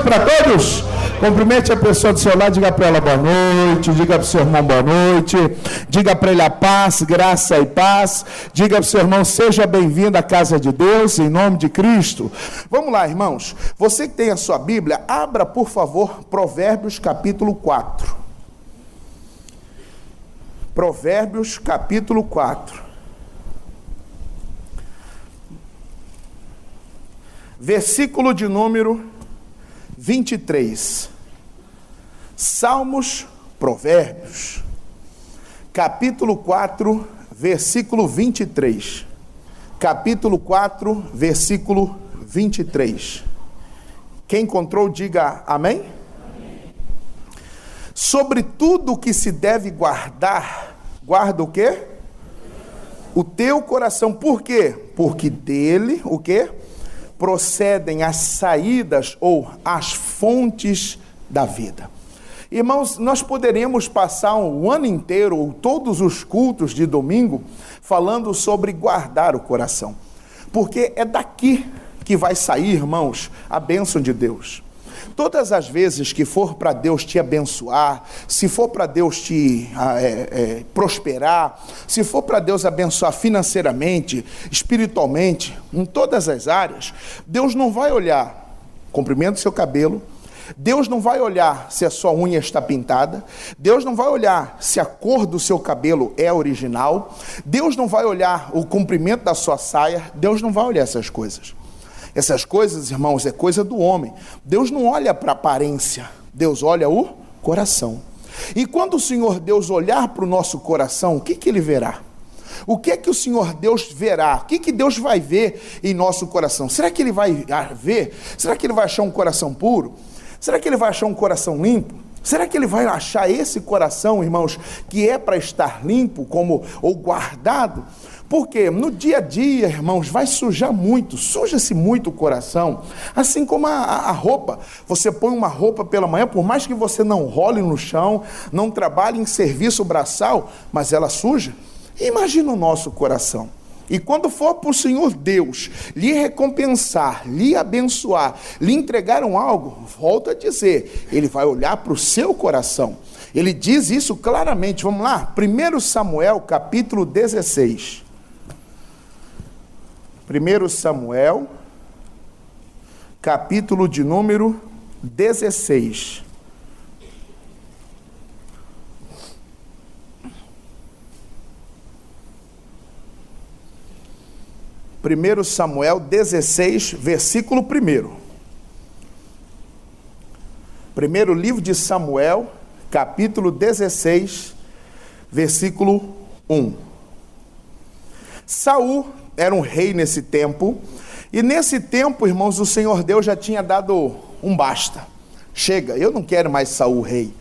para todos. Cumprimente a pessoa do seu lado, diga para ela boa noite, diga para o seu irmão boa noite, diga para ele a paz, graça e paz, diga para o seu irmão, seja bem-vindo à casa de Deus, em nome de Cristo. Vamos lá, irmãos, você que tem a sua Bíblia, abra por favor Provérbios capítulo 4. Provérbios capítulo 4. Versículo de número 23. Salmos, Provérbios, capítulo 4, versículo 23. Capítulo 4, versículo 23. Quem encontrou, diga amém. Sobre tudo que se deve guardar, guarda o quê? O teu coração. Por quê? Porque dele, o quê? Procedem as saídas ou as fontes da vida. Irmãos, nós poderíamos passar um ano inteiro, ou todos os cultos de domingo, falando sobre guardar o coração. Porque é daqui que vai sair, irmãos, a bênção de Deus. Todas as vezes que for para Deus te abençoar, se for para Deus te prosperar, se for para Deus abençoar financeiramente, espiritualmente, em todas as áreas, Deus não vai olhar o comprimento do seu cabelo, Deus não vai olhar se a sua unha está pintada, Deus não vai olhar se a cor do seu cabelo é original, Deus não vai olhar o comprimento da sua saia, Deus não vai olhar essas coisas. Essas coisas, irmãos, é coisa do homem. Deus não olha para a aparência, Deus olha o coração. E quando o Senhor Deus olhar para o nosso coração, o que Ele verá? O que é que o Senhor Deus verá? O que Deus vai ver em nosso coração? Será que Ele vai ver? Será que Ele vai achar um coração puro? Será que Ele vai achar um coração limpo? Será que Ele vai achar esse coração, irmãos, que é para estar limpo ou guardado? Porque no dia a dia, irmãos, vai sujar muito, suja-se muito o coração, assim como a roupa. Você põe uma roupa pela manhã, por mais que você não role no chão, não trabalhe em serviço braçal, mas ela suja. Imagina o nosso coração. E quando for para o Senhor Deus lhe recompensar, lhe abençoar, lhe entregar algo, volto a dizer, Ele vai olhar para o seu coração. Ele diz isso claramente, vamos lá, 1 Samuel capítulo 16. 1 Samuel, capítulo de número 16. Primeiro Samuel 16, versículo 1. Primeiro livro de Samuel, capítulo 16, versículo 1. Saul era um rei nesse tempo, e nesse tempo, irmãos, o Senhor Deus já tinha dado um basta. Chega, eu não quero mais Saul rei.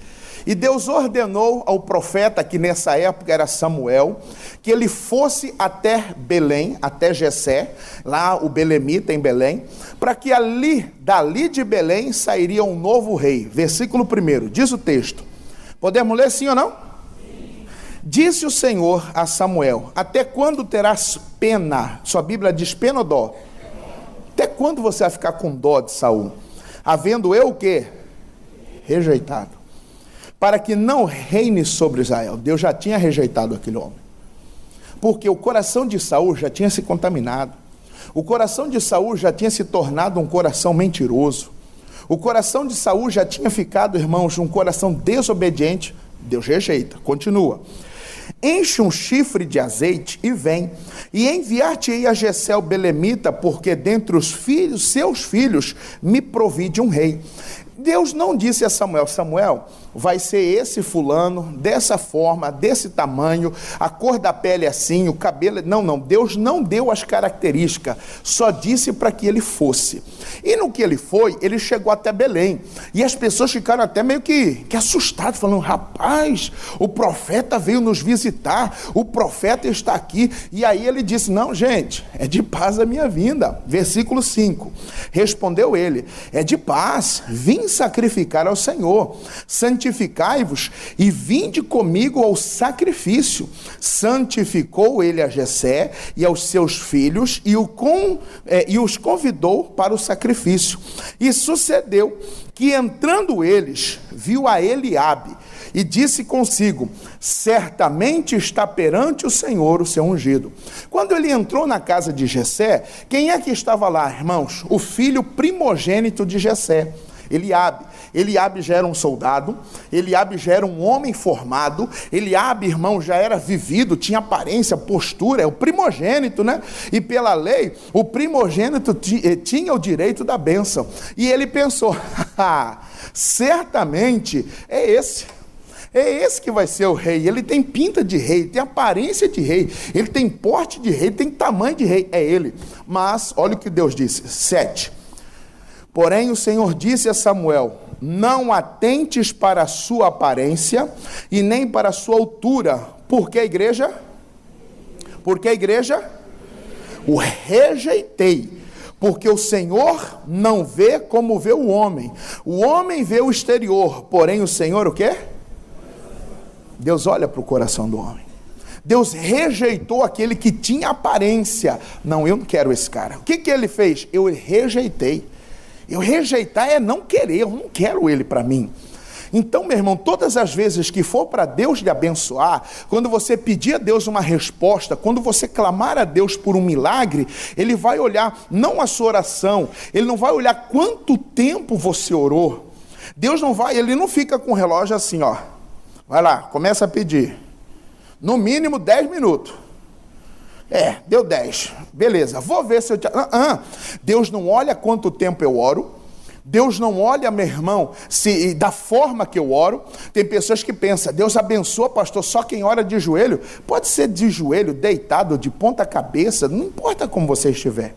E Deus ordenou ao profeta, que nessa época era Samuel, que ele fosse até Belém, até Jessé, lá o belemita em Belém, para que dali de Belém sairia um novo rei. Versículo 1, diz o texto. Podemos ler sim ou não? Disse o Senhor a Samuel, até quando terás pena? Sua Bíblia diz pena ou dó? Até quando você vai ficar com dó de Saul? Havendo eu o quê? Rejeitado. Para que não reine sobre Israel. Deus já tinha rejeitado aquele homem. Porque o coração de Saul já tinha se contaminado. O coração de Saul já tinha se tornado um coração mentiroso. O coração de Saul já tinha ficado, irmãos, um coração desobediente. Deus rejeita. Continua. Enche um chifre de azeite e vem, e enviar-te-ei a Jessé o belemita, porque dentre os seus filhos me provide um rei. Deus não disse a Samuel, Samuel, vai ser esse fulano, dessa forma, desse tamanho, a cor da pele é assim, o cabelo... Não, Deus não deu as características, só disse para que ele fosse. E no que ele foi, ele chegou até Belém, e as pessoas ficaram até meio que assustadas, falando, rapaz, o profeta veio nos visitar, o profeta está aqui, e aí ele disse, não, gente, é de paz a minha vinda. Versículo 5, respondeu ele, é de paz, vim sacrificar ao Senhor. Santificai-vos e vinde comigo ao sacrifício. Santificou ele a Jessé e aos seus filhos e os convidou para o sacrifício. E sucedeu que, entrando eles, viu a Eliabe e disse consigo: certamente está perante o Senhor o seu ungido. Quando ele entrou na casa de Jessé, quem é que estava lá, irmãos? O filho primogênito de Jessé, Eliabe. Eliabe já era um soldado, Eliabe já era um homem formado, Eliabe, irmão, já era vivido, tinha aparência, postura, é o primogênito, né? E pela lei, o primogênito tinha o direito da bênção. E ele pensou: certamente é esse que vai ser o rei. Ele tem pinta de rei, tem aparência de rei, ele tem porte de rei, tem tamanho de rei, é ele. Mas, olha o que Deus disse, 7. Porém o Senhor disse a Samuel: não atentes para a sua aparência e nem para a sua altura. Por que, igreja? Por que, igreja? O rejeitei. Porque o Senhor não vê como vê o homem. O homem vê o exterior, porém o Senhor o quê? Deus olha para o coração do homem. Deus rejeitou aquele que tinha aparência. Não, eu não quero esse cara. O que ele fez? Eu rejeitei. Eu rejeitar é não querer, eu não quero ele para mim. Então, meu irmão, todas as vezes que for para Deus lhe abençoar, quando você pedir a Deus uma resposta, quando você clamar a Deus por um milagre, Ele vai olhar não a sua oração, Ele não vai olhar quanto tempo você orou. Deus não vai, Ele não fica com o relógio assim, ó. Vai lá, começa a pedir. No mínimo 10 minutos. Deu 10. Beleza, vou ver se eu... Deus não olha quanto tempo eu oro. Deus não olha, meu irmão, da forma que eu oro. Tem pessoas que pensam: Deus abençoa, pastor, só quem ora de joelho. Pode ser de joelho, deitado, de ponta cabeça, não importa como você estiver.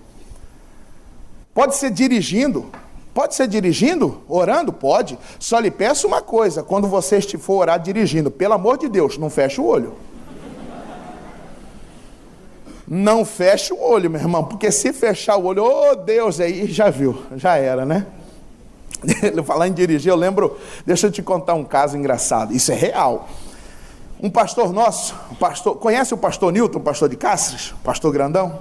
Pode ser dirigindo. Pode ser dirigindo? Orando? Pode. Só lhe peço uma coisa: quando você for orar dirigindo, pelo amor de Deus, não feche o olho. Não feche o olho, meu irmão, porque se fechar o olho, oh Deus, aí já viu, já era, né? Falar em dirigir, eu lembro, deixa eu te contar um caso engraçado, isso é real. Um pastor nosso, conhece o pastor Newton, pastor de Cáceres, pastor grandão?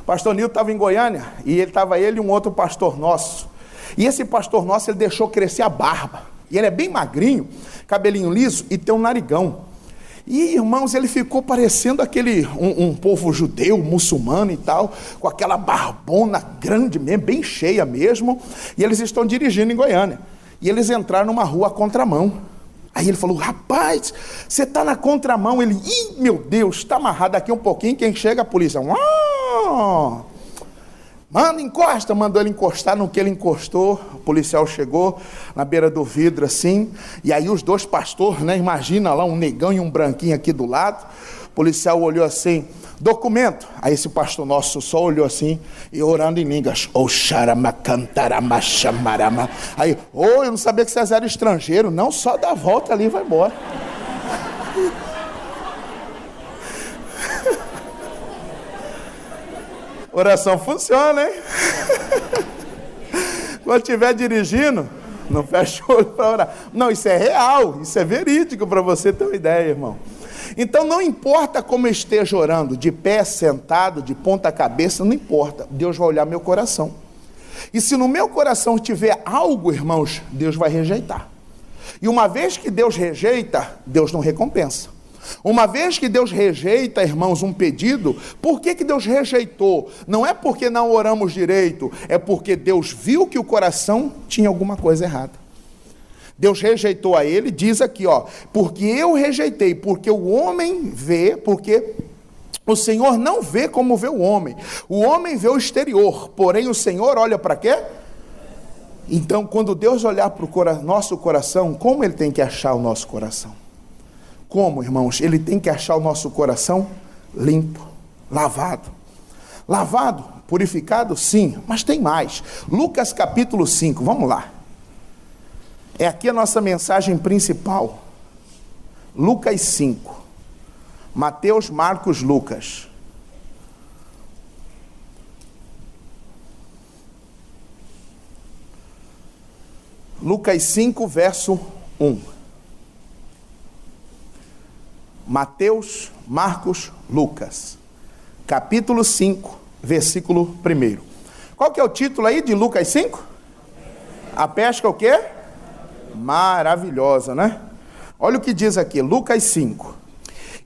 O pastor Newton estava em Goiânia, e ele e um outro pastor nosso. E esse pastor nosso, ele deixou crescer a barba. E ele é bem magrinho, cabelinho liso e tem um narigão. E, irmãos, ele ficou parecendo um povo judeu, muçulmano e tal, com aquela barbona grande mesmo, bem cheia mesmo. E eles estão dirigindo em Goiânia. E eles entraram numa rua à contramão. Aí ele falou: rapaz, você está na contramão. Ele: ih, meu Deus, está amarrado aqui um pouquinho, quem chega a polícia. Manda, encosta, mandou ele encostar. No que ele encostou, o policial chegou na beira do vidro assim, e aí os dois pastores, né, imagina lá um negão e um branquinho aqui do lado. O policial olhou assim: documento. Aí esse pastor nosso só olhou assim e orando em línguas. Aí, eu não sabia que vocês eram estrangeiros. Não, só dá a volta ali e vai embora. Oração funciona, hein? Quando estiver dirigindo, não fecha o olho para orar. Não, isso é real, isso é verídico, para você ter uma ideia, irmão. Então não importa como eu esteja orando, de pé, sentado, de ponta cabeça, não importa. Deus vai olhar meu coração. E se no meu coração tiver algo, irmãos, Deus vai rejeitar. E uma vez que Deus rejeita, Deus não recompensa. Uma vez que Deus rejeita, irmãos, um pedido, por que Deus rejeitou? Não é porque não oramos direito, é porque Deus viu que o coração tinha alguma coisa errada. Deus rejeitou a ele, diz aqui, porque eu rejeitei, porque o homem vê, porque o Senhor não vê como vê o homem. O homem vê o exterior, porém o Senhor olha para quê? Então, quando Deus olhar para o nosso coração, como Ele tem que achar o nosso coração? Como, irmãos? Ele tem que achar o nosso coração limpo, lavado. Lavado, purificado, sim, mas tem mais. Lucas capítulo 5, vamos lá. É aqui a nossa mensagem principal. Lucas 5. Mateus, Marcos, Lucas. Lucas 5, verso 1. Mateus, Marcos, Lucas. Capítulo 5, versículo 1. Qual que é o título aí de Lucas 5? A pesca o quê? Maravilhosa, né? Olha o que diz aqui, Lucas 5.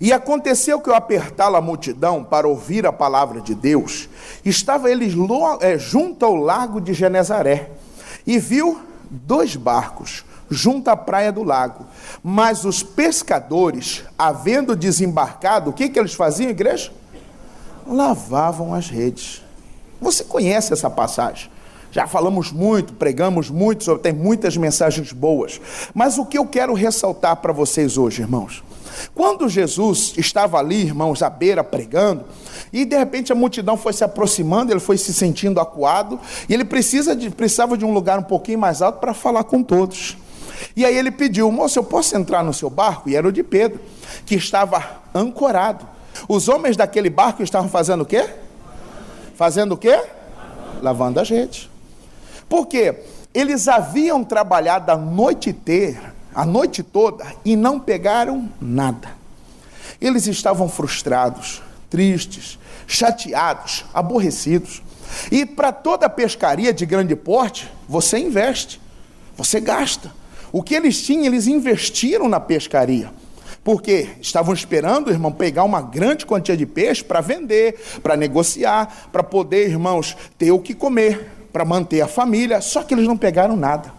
E aconteceu que ao apertá-la a multidão para ouvir a palavra de Deus, estava eles junto ao lago de Genezaré, e viu 2 barcos junto à praia do lago. Mas os pescadores, havendo desembarcado, o que eles faziam, igreja? Lavavam as redes. Você conhece essa passagem? Já falamos muito, pregamos muito, tem muitas mensagens boas. Mas o que eu quero ressaltar para vocês hoje, irmãos? Quando Jesus estava ali, irmãos, à beira pregando, e de repente a multidão foi se aproximando, ele foi se sentindo acuado, e ele precisava de um lugar um pouquinho mais alto para falar com todos. E aí ele pediu: moço, eu posso entrar no seu barco? E era o de Pedro, que estava ancorado. Os homens daquele barco estavam fazendo o quê? Fazendo o quê? Lavando as redes. Por quê? Eles haviam trabalhado a noite toda e não pegaram nada. Eles estavam frustrados, tristes, chateados, aborrecidos. E para toda pescaria de grande porte, você investe, você gasta. O que eles tinham, eles investiram na pescaria. Porque estavam esperando, irmão, pegar uma grande quantia de peixe para vender, para negociar, para poder, irmãos, ter o que comer, para manter a família. Só que eles não pegaram nada.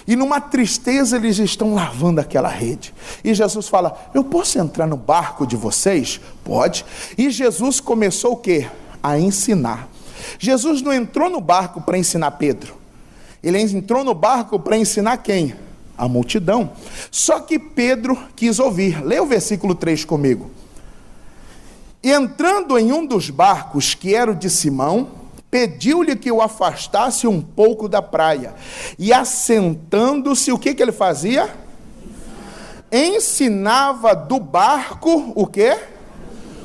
E numa tristeza eles estão lavando aquela rede. E Jesus fala: eu posso entrar no barco de vocês? Pode. E Jesus começou o quê? A ensinar. Jesus não entrou no barco para ensinar Pedro. Ele entrou no barco para ensinar quem? A multidão. Só que Pedro quis ouvir. Leia o versículo 3 comigo. E entrando em um dos barcos, que era o de Simão, pediu-lhe que o afastasse um pouco da praia. E assentando-se, o que ele fazia? Ensinava do barco, o quê?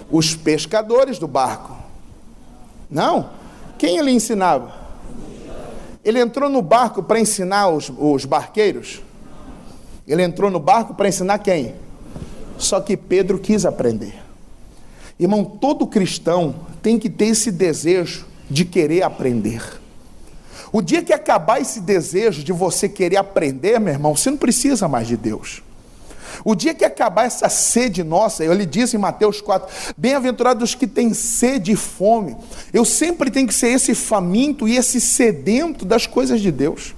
Os pescadores do barco. Não? Quem ele ensinava? Ele entrou no barco para ensinar os barqueiros? Ele entrou no barco para ensinar quem? Só que Pedro quis aprender. Irmão, todo cristão tem que ter esse desejo de querer aprender. O dia que acabar esse desejo de você querer aprender, meu irmão, você não precisa mais de Deus. O dia que acabar essa sede nossa, ele diz em Mateus 4, bem-aventurados os que têm sede e fome. Eu sempre tenho que ser esse faminto e esse sedento das coisas de Deus.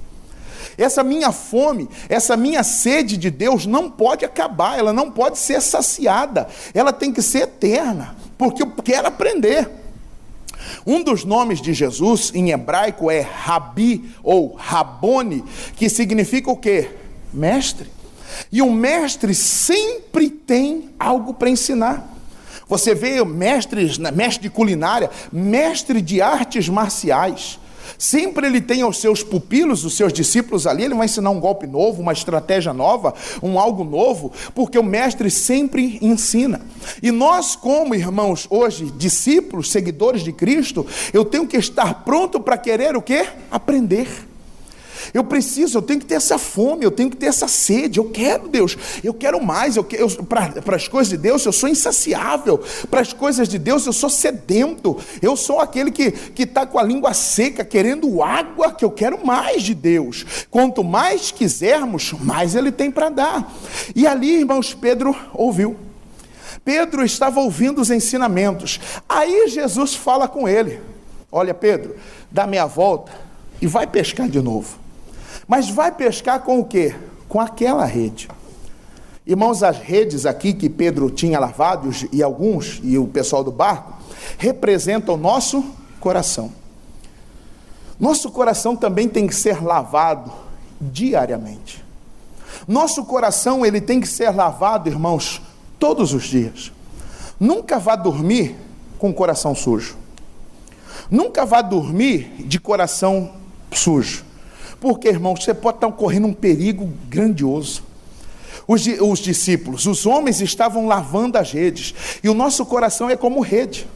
Essa minha fome, essa minha sede de Deus não pode acabar, ela não pode ser saciada, ela tem que ser eterna, porque eu quero aprender. Um dos nomes de Jesus em hebraico é Rabi ou Rabone, que significa o quê? Mestre. E um mestre sempre tem algo para ensinar. Você vê mestre de culinária, mestre de artes marciais. Sempre ele tem os seus pupilos, os seus discípulos ali, ele vai ensinar um golpe novo, uma estratégia nova, algo novo, porque o mestre sempre ensina. E nós, como irmãos, hoje, discípulos, seguidores de Cristo, eu tenho que estar pronto para querer o quê? Aprender. Eu tenho que ter essa fome, eu tenho que ter essa sede, eu quero Deus, eu quero mais, para as coisas de Deus eu sou insaciável, para as coisas de Deus eu sou sedento, eu sou aquele que está com a língua seca, querendo água, que eu quero mais de Deus. Quanto mais quisermos, mais Ele tem para dar. E ali, irmãos, Pedro ouviu. Pedro estava ouvindo os ensinamentos. Aí Jesus fala com ele: olha, Pedro, dá meia volta e vai pescar de novo. Mas vai pescar com o quê? Com aquela rede. Irmãos, as redes aqui que Pedro tinha lavado, e o pessoal do barco, representam o nosso coração. Nosso coração também tem que ser lavado diariamente. Nosso coração, ele tem que ser lavado, irmãos, todos os dias. Nunca vá dormir com o coração sujo. Nunca vá dormir de coração sujo. Porque, irmãos, você pode estar correndo um perigo grandioso. Os discípulos, os homens estavam lavando as redes. E o nosso coração é como rede.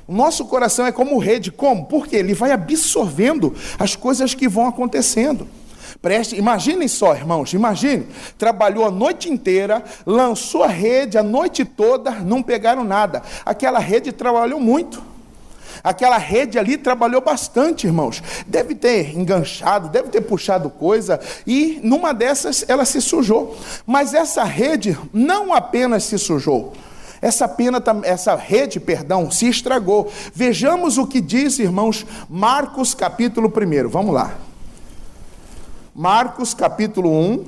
O nosso coração é como rede. Como? Porque ele vai absorvendo as coisas que vão acontecendo. Imaginem só, irmãos, imagine, trabalhou a noite inteira, lançou a rede a noite toda, não pegaram nada. Aquela rede trabalhou muito. Aquela rede ali trabalhou bastante, irmãos. Deve ter enganchado, deve ter puxado coisa, e numa dessas ela se sujou. Mas essa rede não apenas se sujou, essa rede, se estragou. Vejamos o que diz, irmãos, Marcos capítulo 1. Vamos lá. Marcos capítulo 1,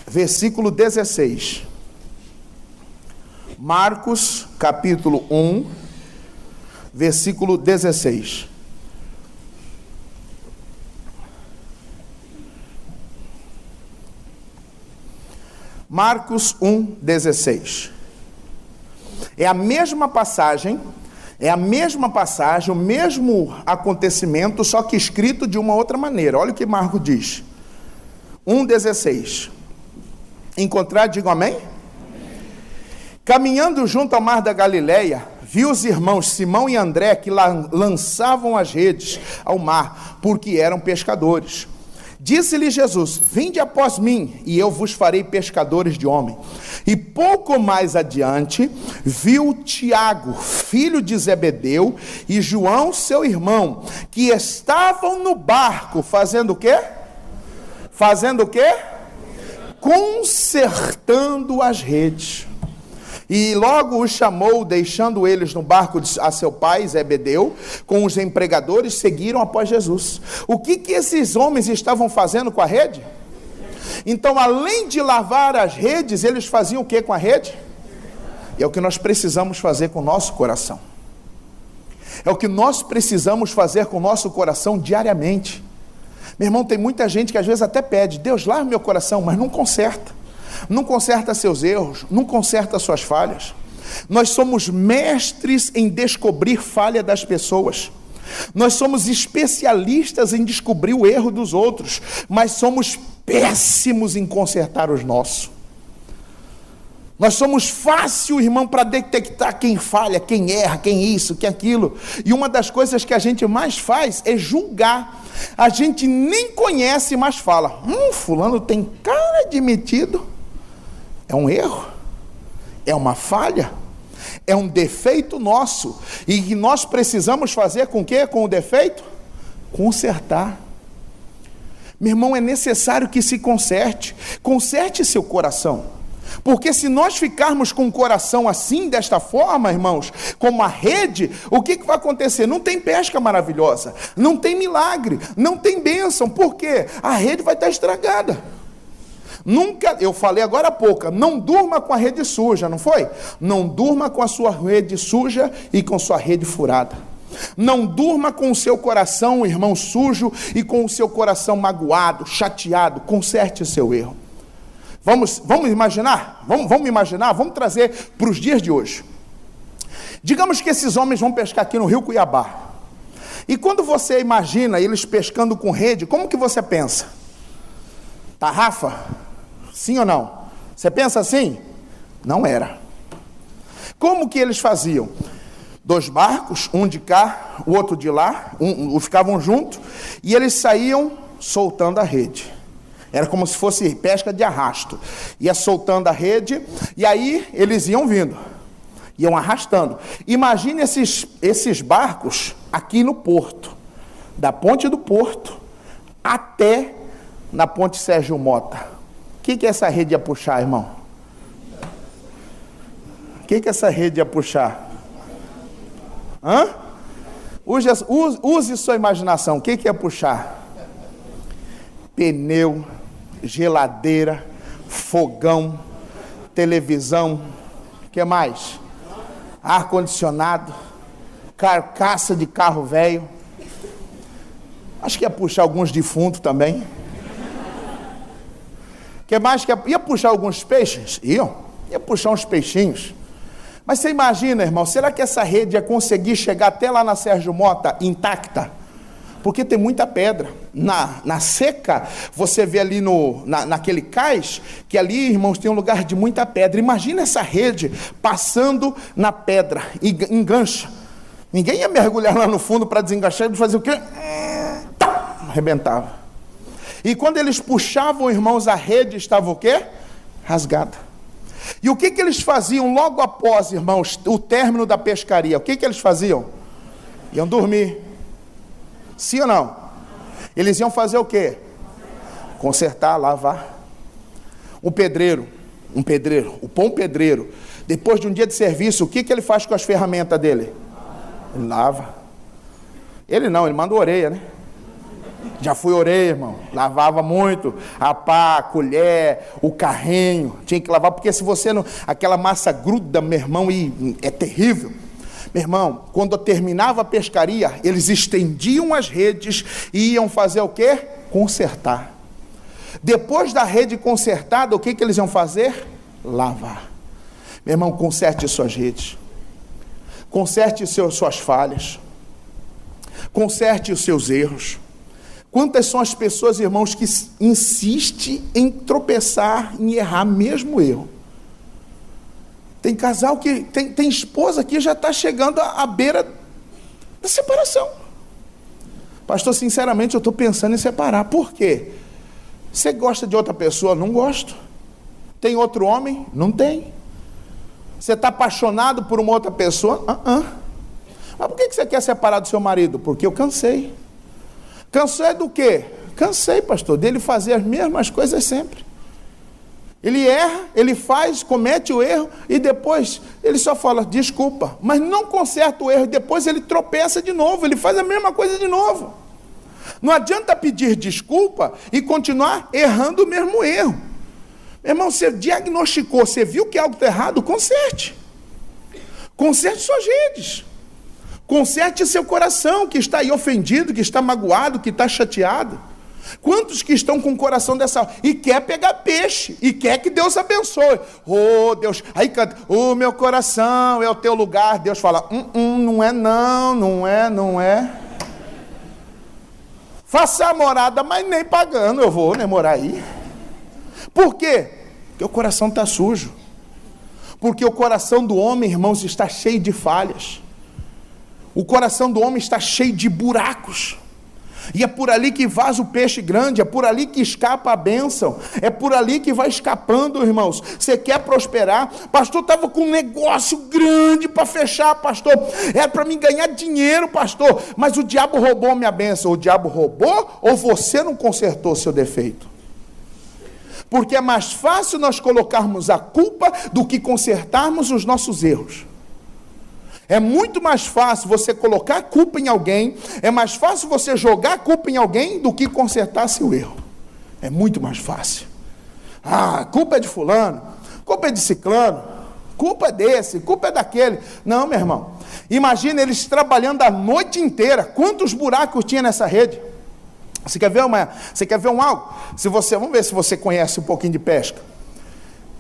versículo 16. Marcos capítulo 1, versículo 16. Marcos 1, 16. É a mesma passagem, o mesmo acontecimento, só que escrito de uma outra maneira. Olha o que Marcos diz. 1,16. Encontrar, diga amém? Caminhando junto ao mar da Galileia, viu os irmãos Simão e André que lançavam as redes ao mar, porque eram pescadores. Disse-lhe Jesus: vinde após mim, e eu vos farei pescadores de homem. E pouco mais adiante, viu Tiago, filho de Zebedeu, e João, seu irmão, que estavam no barco, fazendo o quê? Consertando as redes. E logo os chamou, deixando eles no barco a seu pai, Zebedeu, com os empregadores, seguiram após Jesus. O que esses homens estavam fazendo com a rede? Então, além de lavar as redes, eles faziam o que com a rede? É o que nós precisamos fazer com o nosso coração. É o que nós precisamos fazer com o nosso coração diariamente. Meu irmão, tem muita gente que às vezes até pede: Deus, lava meu coração, mas não conserta. Não conserta seus erros, não conserta suas falhas. Nós somos mestres em descobrir falha das pessoas. Nós somos especialistas em descobrir o erro dos outros, mas somos péssimos em consertar os nossos. Nós somos fácil, irmão, para detectar quem falha, quem erra, quem isso, quem aquilo. E uma das coisas que a gente mais faz é julgar. A gente nem conhece, mas fala: fulano tem cara de metido. É um erro, é uma falha, é um defeito nosso. E nós precisamos fazer com o quê? Com o defeito? Consertar. Meu irmão, é necessário que se conserte. Conserte seu coração. Porque se nós ficarmos com o coração assim, desta forma, irmãos, como a rede, o que vai acontecer? Não tem pesca maravilhosa, não tem milagre, não tem bênção. Por quê? A rede vai estar estragada. Nunca, eu falei agora há pouco, não durma com a rede suja, não foi? Não durma com a sua rede suja e com sua rede furada. Não durma com o seu coração, irmão, sujo, e com o seu coração magoado, chateado. Conserte o seu erro. Vamos imaginar? Vamos trazer para os dias de hoje. Digamos que esses homens vão pescar aqui no Rio Cuiabá. E quando você imagina eles pescando com rede, como que você pensa? Tarrafa? Sim ou não? Você pensa assim? Não era. Como que eles faziam? 2 barcos, um de cá, o outro de lá, ficavam juntos, e eles saíam soltando a rede. Era como se fosse pesca de arrasto. Ia soltando a rede, e aí eles iam vindo, iam arrastando. Imagine esses barcos aqui no porto, da ponte do porto até na ponte Sérgio Mota. O que essa rede ia puxar, irmão? O que essa rede ia puxar? Use sua imaginação. O que ia puxar? Pneu, geladeira, fogão, televisão, o que mais? Ar-condicionado, carcaça de carro velho. Acho que ia puxar alguns defuntos também. Que mais que ia puxar alguns peixes? Ia puxar uns peixinhos. Mas você imagina, irmão, será que essa rede ia conseguir chegar até lá na Sérgio Mota intacta? Porque tem muita pedra. Na seca, você vê ali naquele cais, que ali, irmãos, tem um lugar de muita pedra. Imagina essa rede passando na pedra e engancha. Ninguém ia mergulhar lá no fundo para desenganchar e fazer o quê? Arrebentava. E quando eles puxavam, irmãos, a rede estava o quê? Rasgada. E o que eles faziam logo após, irmãos, o término da pescaria? O que eles faziam? Iam dormir. Sim ou não? Eles iam fazer o quê? Consertar, lavar. O bom pedreiro, depois de um dia de serviço, o que ele faz com as ferramentas dele? Ele lava. Ele manda orelha, né? Já fui orelha, irmão. Lavava muito. A pá, a colher, o carrinho. Tinha que lavar, porque se você não... Aquela massa gruda, meu irmão, e é terrível. Meu irmão, quando terminava a pescaria, eles estendiam as redes e iam fazer o quê? Consertar. Depois da rede consertada, o que eles iam fazer? Lavar. Meu irmão, conserte suas redes. Conserte suas falhas. Conserte os seus erros. Quantas são as pessoas, irmãos, que insistem em tropeçar, em errar mesmo erro? Tem casal que... Tem esposa que já está chegando à beira da separação. Pastor, sinceramente, eu estou pensando em separar. Por quê? Você gosta de outra pessoa? Não gosto. Tem outro homem? Não tem. Você está apaixonado por uma outra pessoa? Mas por que você quer separar do seu marido? Porque eu cansei. Cansei do quê? Cansei, pastor, dele fazer as mesmas coisas sempre. Ele erra, ele faz, comete o erro e depois ele só fala desculpa, mas não conserta o erro e depois ele tropeça de novo, ele faz a mesma coisa de novo. Não adianta pedir desculpa e continuar errando o mesmo erro. Meu irmão, você diagnosticou, você viu que algo está errado, conserte. Conserte suas redes. Conserte seu coração, que está aí ofendido, que está magoado, que está chateado. Quantos que estão com o coração dessa... E quer pegar peixe, e quer que Deus abençoe. Oh, Deus... Aí canta, o meu coração é o teu lugar. Deus fala, não é não, não é. Faça a morada, mas nem pagando eu vou, né, morar aí. Por quê? Porque o coração está sujo. Porque o coração do homem, irmãos, está cheio de falhas. O coração do homem está cheio de buracos. E é por ali que vaza o peixe grande, é por ali que escapa a bênção, é por ali que vai escapando, irmãos. Você quer prosperar? Pastor, estava com um negócio grande para fechar, pastor. Era para mim ganhar dinheiro, pastor. Mas o diabo roubou minha bênção. O diabo roubou ou você não consertou seu defeito? Porque é mais fácil nós colocarmos a culpa do que consertarmos os nossos erros. É muito mais fácil você colocar a culpa em alguém, é mais fácil você jogar a culpa em alguém do que consertar seu erro. É muito mais fácil. A culpa é de fulano, culpa é de ciclano, culpa é desse, culpa é daquele. Não, meu irmão. Imagina eles trabalhando a noite inteira. Quantos buracos tinha nessa rede? Você quer ver um algo? Vamos ver se você conhece um pouquinho de pesca.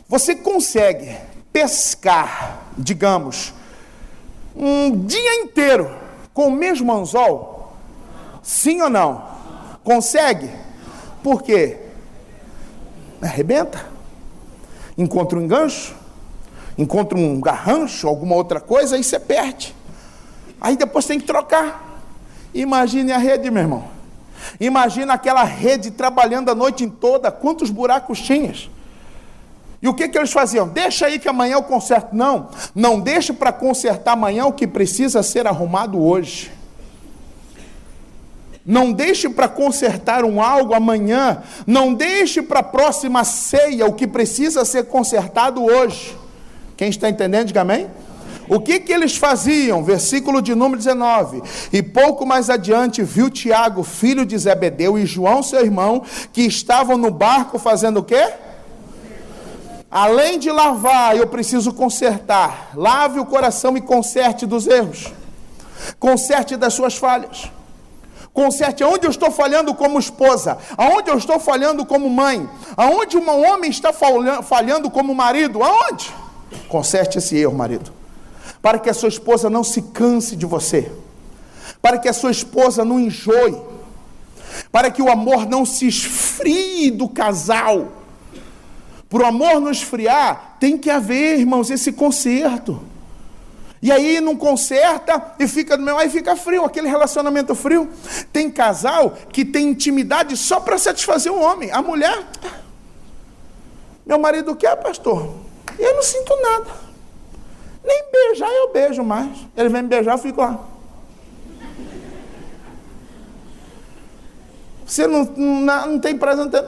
Você consegue pescar, digamos, um dia inteiro com o mesmo anzol? Sim ou não? Consegue? Por quê? Arrebenta. Encontra um engancho, encontra um garrancho, alguma outra coisa, aí você perde. Aí depois tem que trocar. Imagine a rede, meu irmão. Imagina aquela rede trabalhando a noite toda. Quantos buracos tinhas? E o que eles faziam? Deixa aí que amanhã eu conserto. Não deixe para consertar amanhã o que precisa ser arrumado hoje. Não deixe para consertar algo amanhã. Não deixe para a próxima ceia o que precisa ser consertado hoje. Quem está entendendo, diga amém. O que eles faziam? Versículo de número 19. E pouco mais adiante viu Tiago, filho de Zebedeu, e João, seu irmão, que estavam no barco fazendo o quê? Além de lavar, eu preciso consertar. Lave o coração e conserte dos erros. Conserte das suas falhas. Conserte aonde eu estou falhando como esposa, aonde eu estou falhando como mãe, aonde um homem está falhando como marido, aonde? Conserte esse erro, marido. Para que a sua esposa não se canse de você. Para que a sua esposa não enjoe. Para que o amor não se esfrie do casal. Para o amor não esfriar, tem que haver, irmãos, esse conserto. E aí não conserta e fica do meu, aí fica frio, aquele relacionamento frio. Tem casal que tem intimidade só para satisfazer o homem. A mulher, meu marido quer, pastor? Eu não sinto nada. Nem beijar eu beijo mais. Ele vem me beijar, eu fico lá. Você não tem prazer, não tem...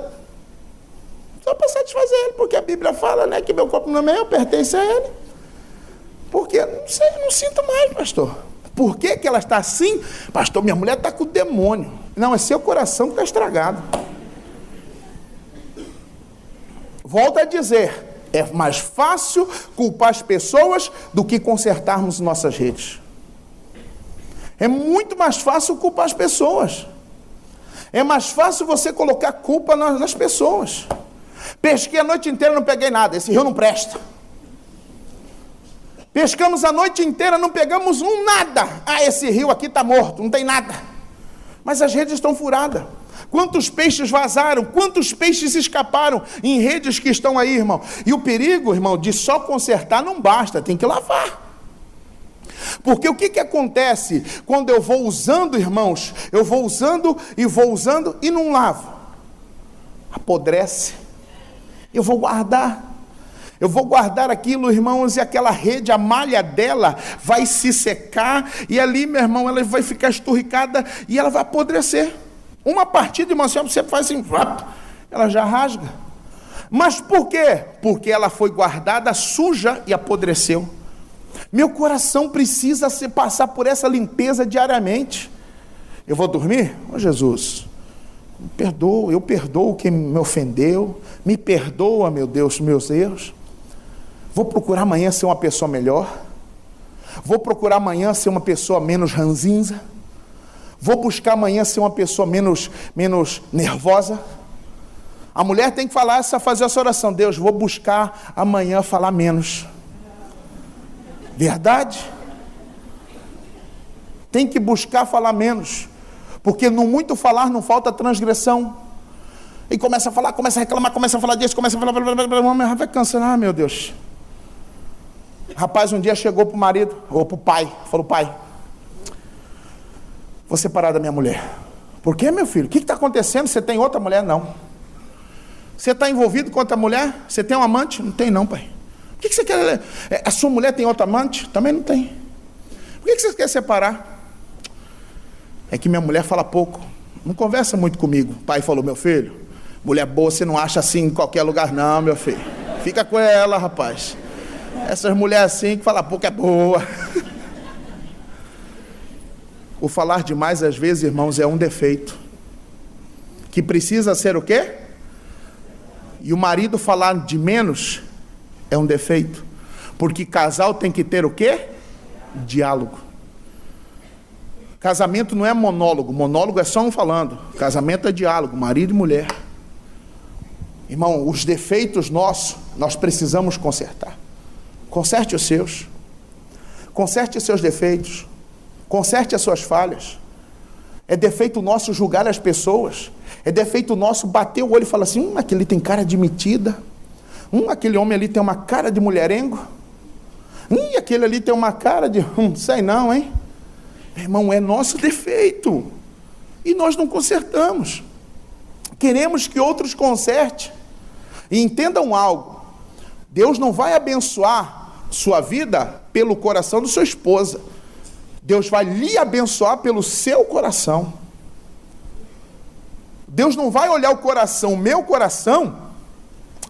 Só para satisfazer ele, porque a Bíblia fala, né, que meu corpo não é meu, pertence a ele. Porque, não sei, não sinto mais, pastor. Por que ela está assim? Pastor, minha mulher está com o demônio. Não, é seu coração que está estragado. Volto a dizer, é mais fácil culpar as pessoas do que consertarmos nossas redes. É muito mais fácil culpar as pessoas. É mais fácil você colocar culpa nas pessoas. Pesquei a noite inteira, não peguei nada. Esse rio não presta. Pescamos a noite inteira, não pegamos nada. Ah, esse rio aqui está morto, não tem nada. Mas as redes estão furadas. Quantos peixes vazaram? Quantos peixes escaparam em redes que estão aí, irmão? E o perigo, irmão, de só consertar não basta, tem que lavar. Porque o que acontece quando eu vou usando, irmãos? Eu vou usando e não lavo. Apodrece. Eu vou guardar aquilo, irmãos, e aquela rede, a malha dela vai se secar, e ali, meu irmão, ela vai ficar esturricada, e ela vai apodrecer. Uma partida, irmão, você faz assim, ela já rasga. Mas por quê? Porque ela foi guardada suja e apodreceu. Meu coração precisa passar por essa limpeza diariamente. Eu vou dormir? Ô Jesus, eu perdoo quem me ofendeu, me perdoa, meu Deus, meus erros. Vou procurar amanhã ser uma pessoa melhor. Vou procurar amanhã ser uma pessoa menos ranzinza. Vou buscar amanhã ser uma pessoa menos nervosa. A mulher tem que fazer essa oração. Deus, vou buscar amanhã falar menos. Verdade? Tem que buscar falar menos. Porque no muito falar não falta transgressão. E começa a falar, começa a reclamar, começa a falar disso, começa a falar, vai cansando, meu Deus. Rapaz, um dia chegou para o marido, ou para o pai, falou, pai, vou separar da minha mulher. Por quê, meu filho? O que está acontecendo? Você tem outra mulher? Não. Você está envolvido com outra mulher? Você tem um amante? Não tem não, pai. O que você quer? A sua mulher tem outro amante? Também não tem. Por que você quer separar? É que minha mulher fala pouco, não conversa muito comigo. O pai falou, meu filho, mulher boa você não acha assim em qualquer lugar não, meu filho. Fica com ela, rapaz. Essas mulheres assim que falam pouco é boa. O falar demais às vezes, irmãos, é um defeito. Que precisa ser o quê? E o marido falar de menos é um defeito. Porque casal tem que ter o quê? Diálogo. Casamento não é monólogo. Monólogo é só um falando. Casamento é diálogo, marido e mulher. Irmão, os defeitos nossos, nós precisamos consertar. Conserte os seus. Conserte os seus defeitos. Conserte as suas falhas. É defeito nosso julgar as pessoas. É defeito nosso bater o olho e falar assim, aquele tem cara de metida. Aquele homem ali tem uma cara de mulherengo. Aquele ali tem uma cara de, sei não, hein? Irmão, é nosso defeito. E nós não consertamos. Queremos que outros consertem. E entendam algo. Deus não vai abençoar sua vida pelo coração da sua esposa. Deus vai lhe abençoar pelo seu coração. Deus não vai olhar o coração, o meu coração,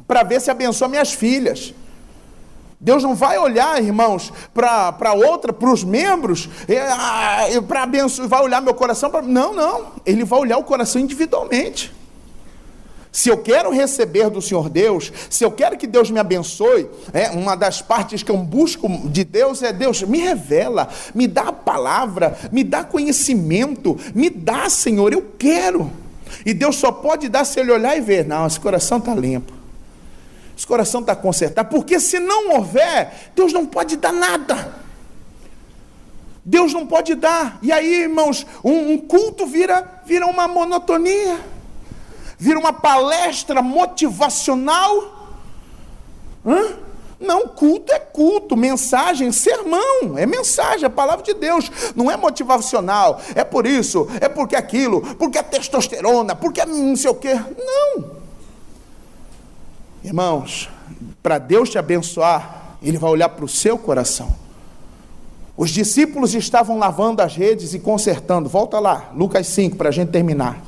para ver se abençoa minhas filhas. Deus não vai olhar, irmãos, para os membros, para abençoar, vai olhar meu coração para... Não. Ele vai olhar o coração individualmente. Se eu quero receber do Senhor Deus, se eu quero que Deus me abençoe, uma das partes que eu busco de Deus é, Deus, me revela, me dá a palavra, me dá conhecimento, me dá, Senhor, eu quero. E Deus só pode dar se Ele olhar e ver, não, esse coração está limpo, esse coração está consertado, porque se não houver, Deus não pode dar nada. Deus não pode dar. E aí, irmãos, um culto vira uma monotonia. Vira uma palestra motivacional. Não, culto é culto, mensagem, sermão, é mensagem, é palavra de Deus, não é motivacional, é por isso, é porque aquilo, porque a testosterona, porque não sei o quê. Não. Irmãos, para Deus te abençoar, Ele vai olhar para o seu coração. Os discípulos estavam lavando as redes e consertando. Volta lá, Lucas 5, para a gente terminar.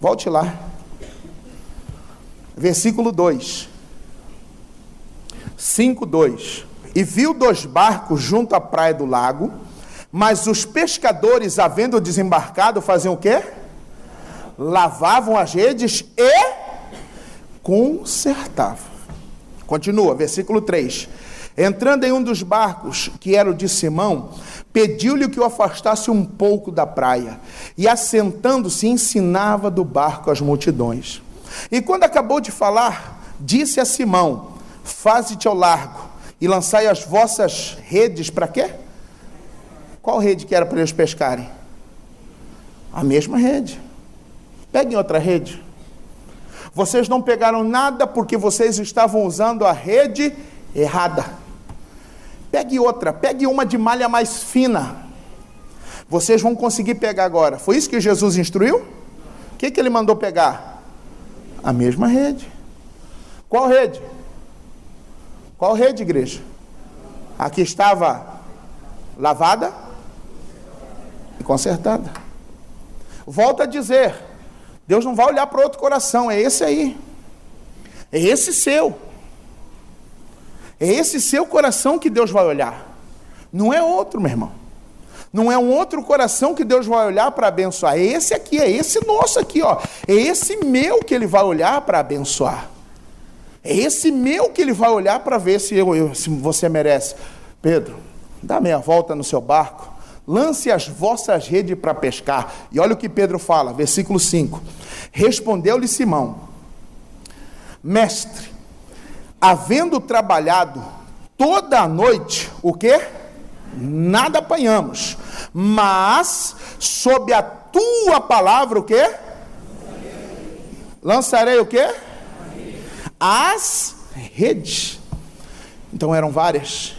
Volte lá. Versículo 2. 5:2. E viu 2 barcos junto à praia do lago, mas os pescadores, havendo desembarcado, faziam o quê? Lavavam as redes e consertavam. Continua, versículo 3. Entrando em um dos barcos, que era o de Simão, pediu-lhe que o afastasse um pouco da praia, e assentando-se ensinava do barco as multidões. E quando acabou de falar, disse a Simão: faze-te ao largo e lançai as vossas redes para quê? Qual rede que era para eles pescarem? A mesma rede. Peguem outra rede. Vocês não pegaram nada porque vocês estavam usando a rede errada. Pegue outra, pegue uma de malha mais fina. Vocês vão conseguir pegar agora. Foi isso que Jesus instruiu? O que ele mandou pegar? A mesma rede. Qual rede? Qual rede, igreja? A que estava lavada e consertada. Volto a dizer, Deus não vai olhar para outro coração, é esse aí. É esse seu. É esse seu coração que Deus vai olhar. Não é outro, meu irmão. Não é um outro coração que Deus vai olhar para abençoar. É esse aqui, é esse nosso aqui, ó. É esse meu que Ele vai olhar para abençoar. É esse meu que Ele vai olhar para ver se você merece. Pedro, dá meia volta no seu barco, lance as vossas redes para pescar. E olha o que Pedro fala, versículo 5. Respondeu-lhe Simão: mestre, havendo trabalhado toda a noite, o quê? Nada apanhamos, mas sob a tua palavra, o quê? Lançarei o quê? As redes. Então eram várias.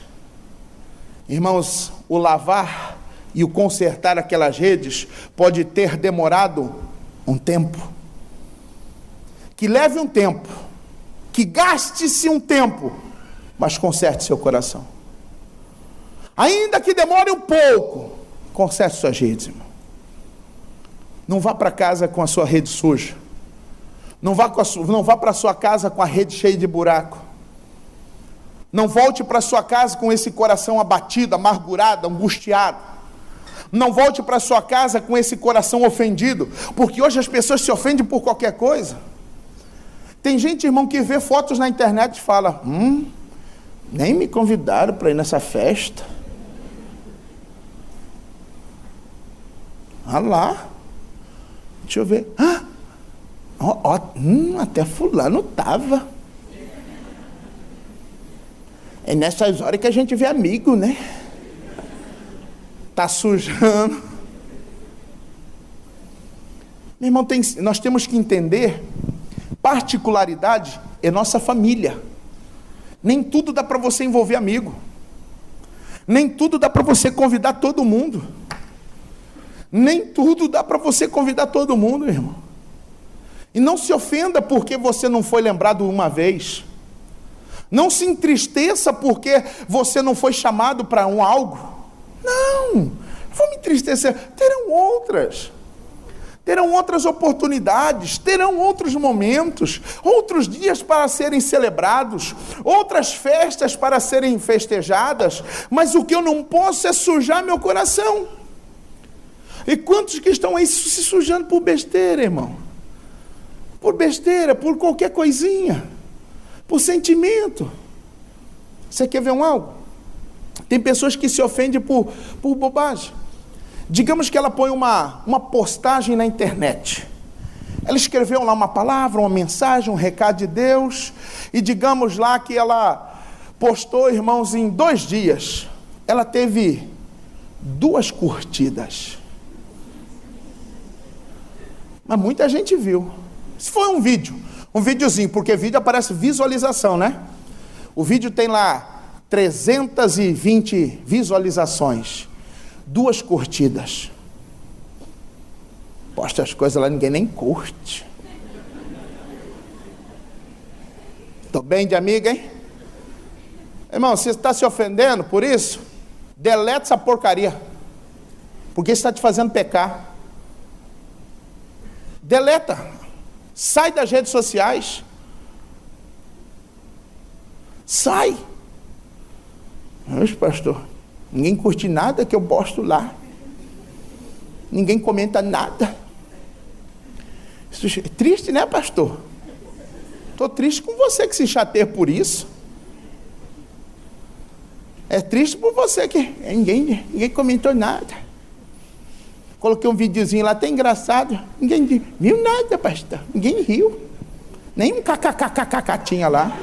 Irmãos, o lavar e o consertar aquelas redes pode ter demorado um tempo. Que leve um tempo, que gaste-se um tempo, mas conserte seu coração. Ainda que demore um pouco, conserte suas redes, irmão. Não vá para casa com a sua rede suja. Não vá para a sua casa com a rede cheia de buraco. Não volte para a sua casa com esse coração abatido, amargurado, angustiado. Não volte para a sua casa com esse coração ofendido, porque hoje as pessoas se ofendem por qualquer coisa. Tem gente, irmão, que vê fotos na internet e fala: nem me convidaram para ir nessa festa. Ah lá, deixa eu ver. Até fulano estava. É nessas horas que a gente vê amigo, né? Tá sujando. Meu irmão, nós temos que entender, particularidade é nossa família. Nem tudo dá para você envolver amigo. Nem tudo dá para você convidar todo mundo. Nem tudo dá para você convidar todo mundo, meu irmão. E não se ofenda porque você não foi lembrado uma vez. Não se entristeça porque você não foi chamado para algo. Não vou me entristecer. Terão outras oportunidades, terão outros momentos, outros dias para serem celebrados, outras festas para serem festejadas, mas o que eu não posso é sujar meu coração. E quantos que estão aí se sujando por besteira, irmão? Por besteira, por qualquer coisinha, por sentimento. Você quer ver algo? Tem pessoas que se ofendem por bobagem. Digamos que ela põe uma postagem na internet. Ela escreveu lá uma palavra, uma mensagem, um recado de Deus, e digamos lá que ela postou, irmãos, em 2 dias, ela teve 2 curtidas. Mas muita gente viu. Se foi um videozinho, porque vídeo aparece visualização, né? O vídeo tem lá 320 visualizações, 2 curtidas. Posta as coisas lá, ninguém nem curte. Tô bem de amiga, hein? Irmão, você está se ofendendo por isso? Deleta essa porcaria, porque isso está te fazendo pecar. Deleta, sai das redes sociais, sai. Mas pastor, ninguém curte nada que eu posto lá, ninguém comenta nada. Isso é triste, né, pastor? Estou triste com você que se chateia por isso. É triste por você que ninguém comentou nada. Coloquei um videozinho lá, até engraçado. Ninguém viu nada, pastor. Ninguém riu. Nem um kkkkkk tinha lá.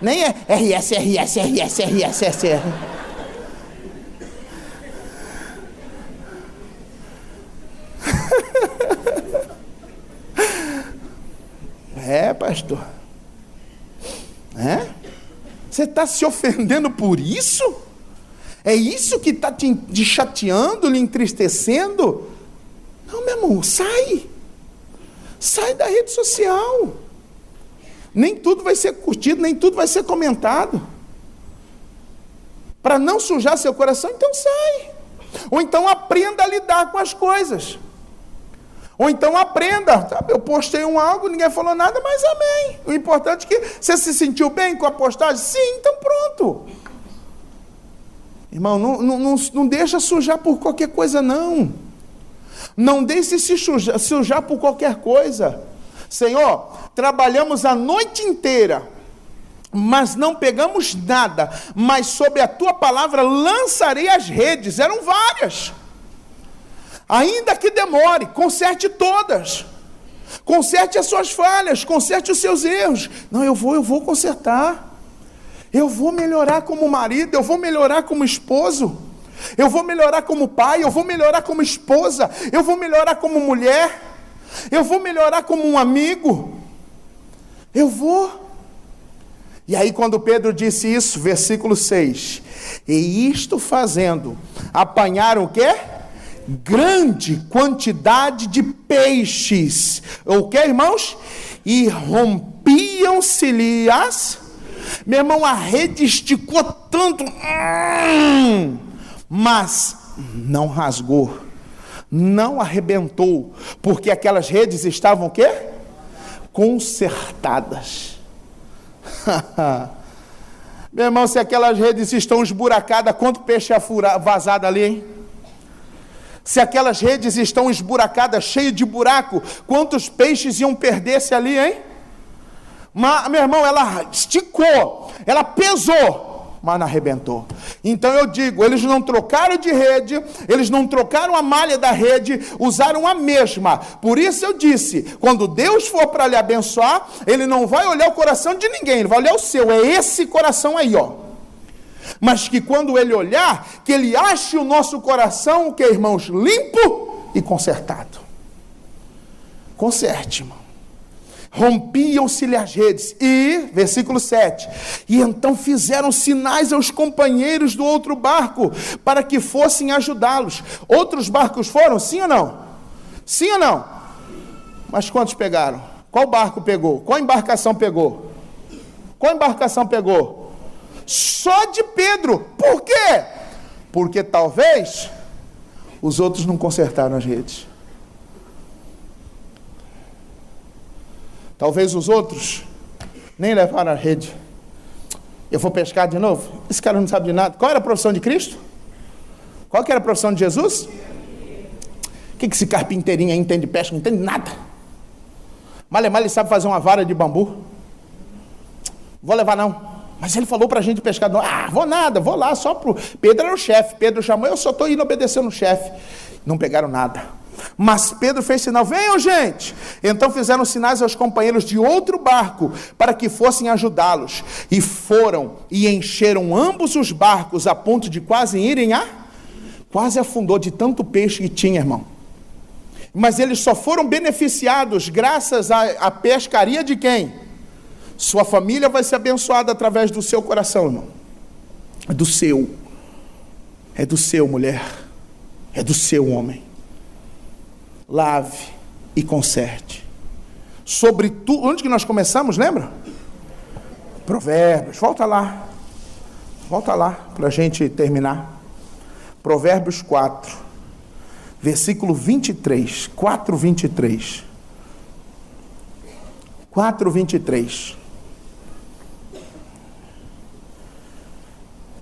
Nem é RS. É, pastor. É? Você está se ofendendo por isso? É isso que está te chateando, lhe entristecendo? Não, meu irmão, sai. Sai da rede social. Nem tudo vai ser curtido, nem tudo vai ser comentado. Para não sujar seu coração, então sai. Ou então aprenda a lidar com as coisas. Ou então aprenda, sabe? Eu postei algo, ninguém falou nada, mas amém. O importante é que você se sentiu bem com a postagem? Sim, então pronto. Irmão, não deixa sujar por qualquer coisa, não. Não deixe se sujar por qualquer coisa. Senhor, trabalhamos a noite inteira, mas não pegamos nada, mas sob a tua palavra lançarei as redes. Eram várias. Ainda que demore, conserte todas. Conserte as suas falhas, conserte os seus erros. Não, eu vou consertar. Eu vou melhorar como marido, eu vou melhorar como esposo. Eu vou melhorar como pai, eu vou melhorar como esposa. Eu vou melhorar como mulher. Eu vou melhorar como um amigo. Eu vou. E aí quando Pedro disse isso, versículo 6. E isto fazendo, apanharam o quê? Grande quantidade de peixes. O que, irmãos? E rompiam-se-lhe as... Meu irmão, a rede esticou tanto, mas não rasgou, não arrebentou, porque aquelas redes estavam o quê? Consertadas. Meu irmão, se aquelas redes estão esburacadas, quanto peixe é vazado ali, hein? Se aquelas redes estão esburacadas, cheias de buraco, quantos peixes iam perder-se ali, hein? Mas, meu irmão, ela esticou, ela pesou, mas não arrebentou. Então eu digo, eles não trocaram de rede, eles não trocaram a malha da rede, usaram a mesma. Por isso eu disse, quando Deus for para lhe abençoar, Ele não vai olhar o coração de ninguém, Ele vai olhar o seu, é esse coração aí, ó. Mas que quando Ele olhar, que Ele ache o nosso coração, o que, irmãos? Limpo e consertado. Conserte, irmão. Rompiam-se-lhe as redes, e, versículo 7, e então fizeram sinais aos companheiros do outro barco, para que fossem ajudá-los. Outros barcos foram, sim ou não? Sim ou não? Mas quantos pegaram? Qual barco pegou? Qual embarcação pegou? Qual embarcação pegou? Só de Pedro. Por quê? Porque talvez os outros não consertaram as redes. Talvez os outros nem levaram a rede. Eu vou pescar de novo? Esse cara não sabe de nada. Qual era a profissão de Cristo? Qual que era a profissão de Jesus? O que esse carpinteirinho aí entende de pesca? Não entende nada. Mal ele sabe fazer uma vara de bambu. Vou levar não. Mas ele falou pra gente pescar. Não. Vou nada, vou lá só pro... Pedro era o chefe. Pedro chamou, eu só estou indo obedecendo o chefe. Não pegaram nada. Mas Pedro fez sinal, venham gente. Então fizeram sinais aos companheiros de outro barco, para que fossem ajudá-los. E foram e encheram ambos os barcos, a ponto de quase irem quase afundou de tanto peixe que tinha, irmão. Mas eles só foram beneficiados graças à pescaria de quem? Sua família vai ser abençoada através do seu coração, irmão. É do seu. É do seu, mulher. É do seu, homem. Lave e conserte. Sobretudo, onde que nós começamos, lembra? Provérbios, volta lá para a gente terminar. Provérbios 4, versículo 23, 4:23. 4:23.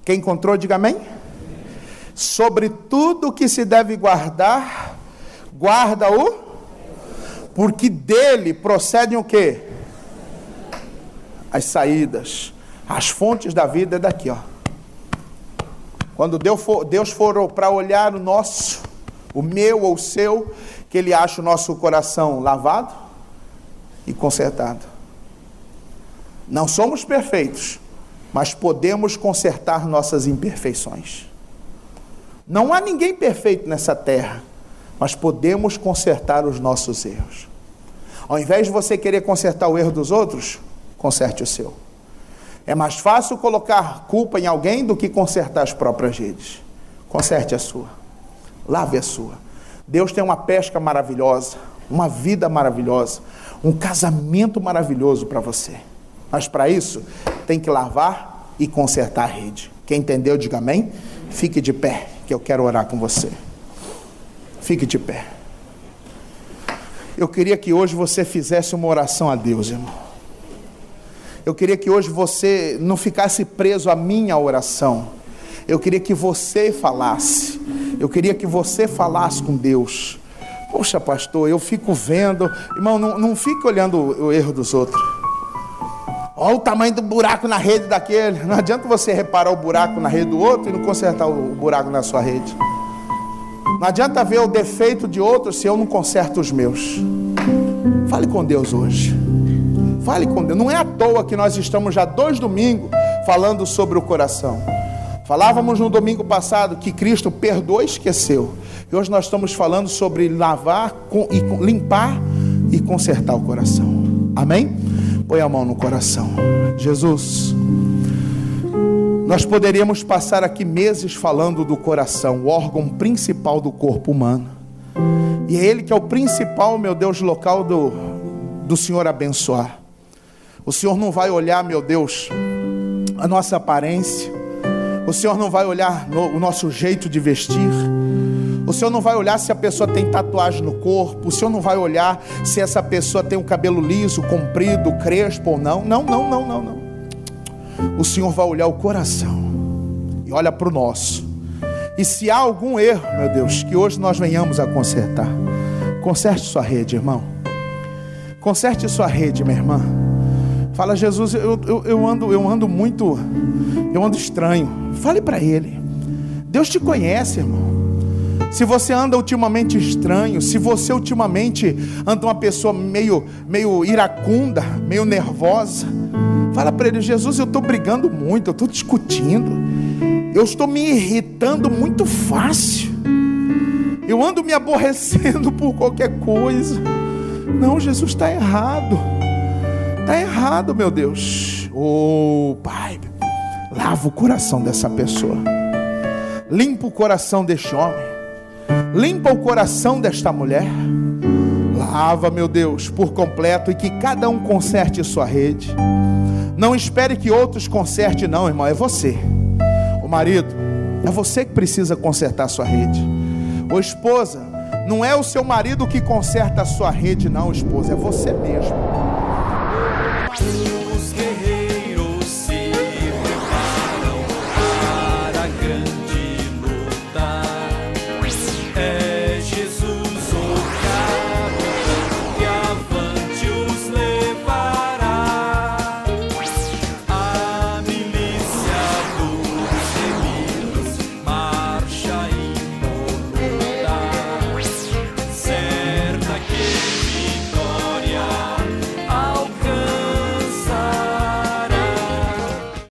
Quem encontrou, diga amém. Sobre tudo que se deve guardar, guarda-o, porque dele procedem o quê? As saídas, as fontes da vida é daqui, ó. Quando Deus for para olhar o nosso, o meu ou o seu, que Ele acha o nosso coração lavado e consertado. Não somos perfeitos, mas podemos consertar nossas imperfeições. Não há ninguém perfeito nessa terra, mas podemos consertar os nossos erros. Ao invés de você querer consertar o erro dos outros, conserte o seu. É mais fácil colocar culpa em alguém do que consertar as próprias redes. Conserte a sua. Lave a sua. Deus tem uma pesca maravilhosa, uma vida maravilhosa, um casamento maravilhoso para você. Mas para isso, tem que lavar e consertar a rede. Quem entendeu, diga amém. Fique de pé, que eu quero orar com você. Fique de pé. Eu queria que hoje você fizesse uma oração a Deus, irmão. Eu queria que hoje você não ficasse preso à minha oração. Eu queria que você falasse. Eu queria que você falasse com Deus. Poxa, pastor, eu fico vendo. Irmão, não fique olhando o erro dos outros. Olha o tamanho do buraco na rede daquele. Não adianta você reparar o buraco na rede do outro e não consertar o buraco na sua rede. Não adianta ver o defeito de outros se eu não conserto os meus. Fale com Deus hoje. Fale com Deus. Não é à toa que nós estamos já 2 domingos falando sobre o coração. Falávamos no domingo passado que Cristo perdoou e esqueceu. E hoje nós estamos falando sobre lavar, limpar e consertar o coração. Amém? Põe a mão no coração. Jesus, nós poderíamos passar aqui meses falando do coração, o órgão principal do corpo humano. E é ele que é o principal, meu Deus, local do Senhor abençoar. O Senhor não vai olhar, meu Deus, a nossa aparência. O Senhor não vai olhar o nosso jeito de vestir. O Senhor não vai olhar se a pessoa tem tatuagem no corpo. O Senhor não vai olhar se essa pessoa tem um cabelo liso, comprido, crespo ou não. Não. O Senhor vai olhar o coração. E olha para o nosso. E se há algum erro, meu Deus, que hoje nós venhamos a consertar. Conserte sua rede, irmão. Conserte sua rede, minha irmã. Fala, Jesus, eu ando muito, eu ando estranho. Fale para Ele. Deus te conhece, irmão. Se você anda ultimamente estranho, se você ultimamente anda uma pessoa meio iracunda, meio nervosa, fala para Ele, Jesus, eu estou brigando muito, eu estou discutindo, eu estou me irritando muito fácil, eu ando me aborrecendo por qualquer coisa. Não, Jesus, está errado. Está errado, meu Deus. Oh, Pai, lava o coração dessa pessoa. Limpa o coração deste homem. Limpa o coração desta mulher. Lava, meu Deus, por completo. E que cada um conserte sua rede. Não espere que outros consertem, não, irmão. É você. O marido, é você que precisa consertar sua rede. Ô esposa, não é o seu marido que conserta a sua rede, não, esposa. É você mesmo.